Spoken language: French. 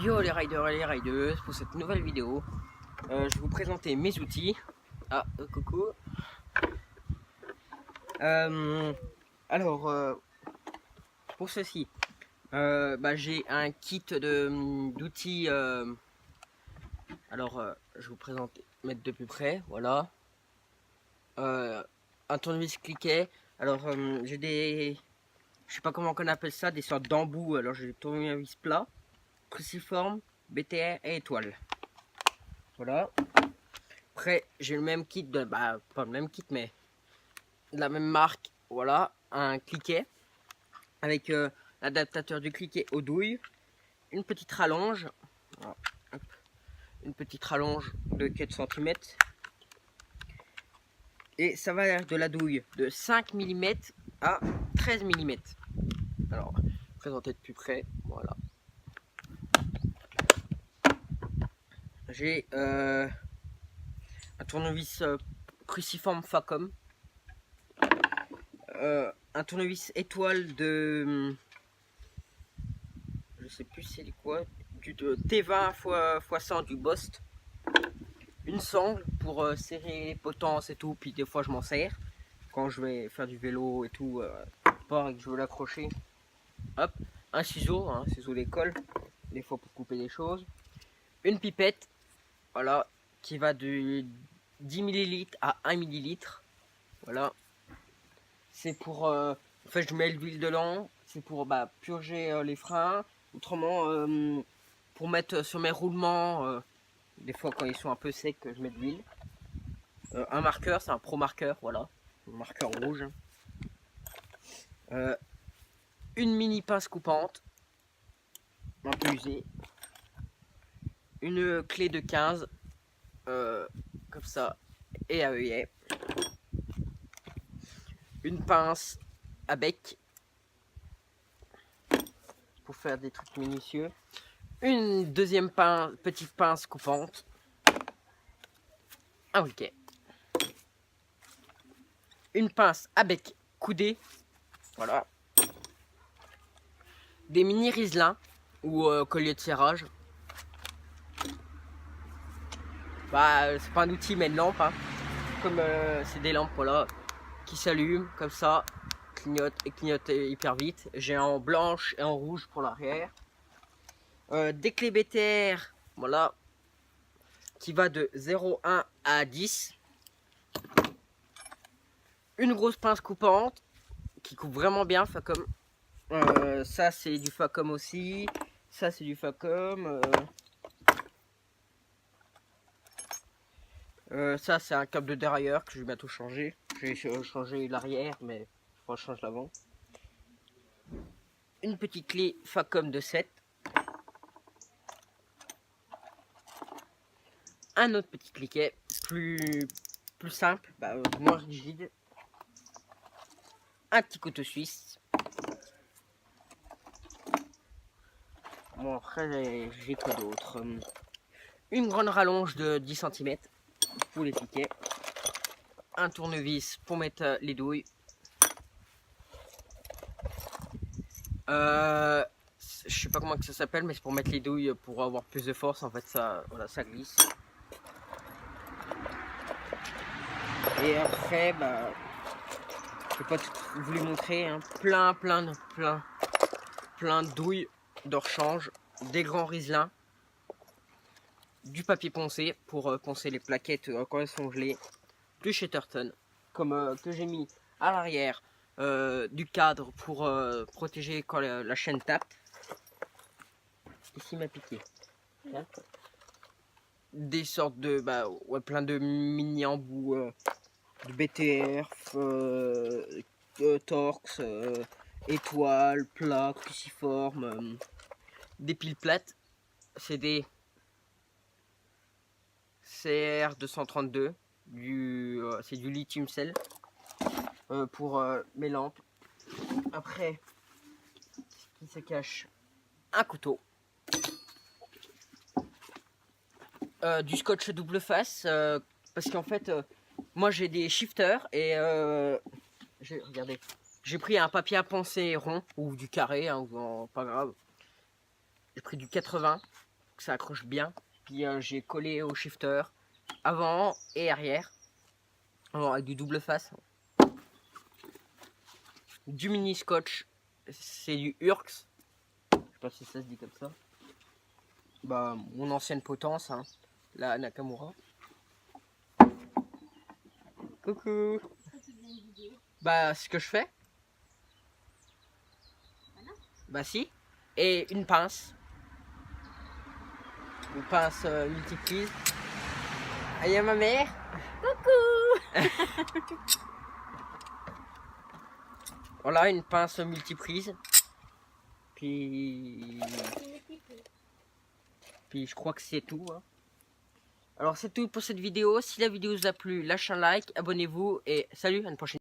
Yo les riders et les rideuses, pour cette nouvelle vidéo, je vais vous présenter mes outils. Ah, coucou. Alors, pour ceci, j'ai un kit d'outils. Je vais vous présenter, mettre de plus près, voilà. Un tournevis cliquet. Alors, j'ai des, je sais pas comment on appelle ça, des sortes d'embouts. Alors, j'ai des tournevis plats, cruciforme, BTR et étoile. Voilà. Après, j'ai le même kit de, pas le même kit, mais de la même marque. Voilà, un cliquet avec l'adaptateur du cliquet aux douilles, une petite rallonge, voilà, une petite rallonge de 4 cm, et ça va de la douille de 5 mm à 13 mm. Alors, présenter de plus près, voilà. J'ai un tournevis cruciforme Facom, un tournevis étoile de, je sais plus c'est quoi, du T20 x 100 du Bost, une sangle pour serrer les potences et tout, puis des fois je m'en sers quand je vais faire du vélo et tout, part et que je veux l'accrocher. Hop, un ciseau, ciseau d'école, des fois pour couper des choses, une pipette, voilà, qui va de 10 ml à 1 ml, voilà. C'est pour, en fait je mets l'huile dedans, c'est pour purger les freins, autrement pour mettre sur mes roulements, des fois quand ils sont un peu secs je mets de l'huile. Un marqueur, c'est un pro marqueur, voilà, un marqueur rouge. Une mini pince coupante, un peu usée. Une clé de 15, comme ça, et à œillet. Une pince à bec pour faire des trucs minutieux. Une deuxième petite pince coupante. Un briquet. Une pince à bec coudé. Voilà. Des mini riselins ou collier de serrage. C'est pas un outil mais une lampe, comme c'est des lampes, voilà, qui s'allument comme ça, clignotent hyper vite. J'ai en blanche et en rouge pour l'arrière. Des clés BTR, voilà, qui va de 0,1 à 10. Une grosse pince coupante qui coupe vraiment bien, Facom. Ça c'est du Facom aussi. Ça c'est du Facom. Ça c'est un câble de dérailleur que je vais bientôt changer. J'ai changé l'arrière, mais je crois que je change l'avant. Une petite clé Facom de 7. Un autre petit cliquet plus simple, moins rigide. Un petit couteau suisse. Bon, après j'ai quoi d'autre? Une grande rallonge de 10 cm pour les piquets. Un tournevis pour mettre les douilles. Je sais pas comment que ça s'appelle, mais c'est pour mettre les douilles pour avoir plus de force. En fait, ça, voilà, ça glisse. Et après, je vais pas vous les montrer, plein de douilles de rechange, des grands riselins, du papier poncé pour poncer les plaquettes quand elles sont gelées, du Shetterton comme que j'ai mis à l'arrière du cadre pour protéger quand la chaîne tape. Ici m'a piqué. Des sortes de plein de mini embouts de BTR, Torx, étoiles, plat, cruciforme, des piles plates. C'est des CR232, c'est du lithium cell pour mes lampes. Après, il se cache un couteau, du scotch double face, parce qu'en fait, moi j'ai des shifters et regardez, j'ai pris un papier à poncer rond ou du carré, pas grave. J'ai pris du 80, que ça accroche bien. Puis j'ai collé au shifter avant et arrière. Alors, avec du double face. Du mini scotch, c'est du Urx. Je sais pas si ça se dit comme ça. Bah, mon ancienne potence, hein, la Nakamura. Coucou. Bah, ce que je fais. Bah si. Et une pince. Une pince multiprise. Ah, y a ma mère. Coucou. Voilà, une pince multiprise. Puis je crois que c'est tout. Hein. Alors c'est tout pour cette vidéo. Si la vidéo vous a plu, lâchez un like, abonnez-vous et salut, à une prochaine.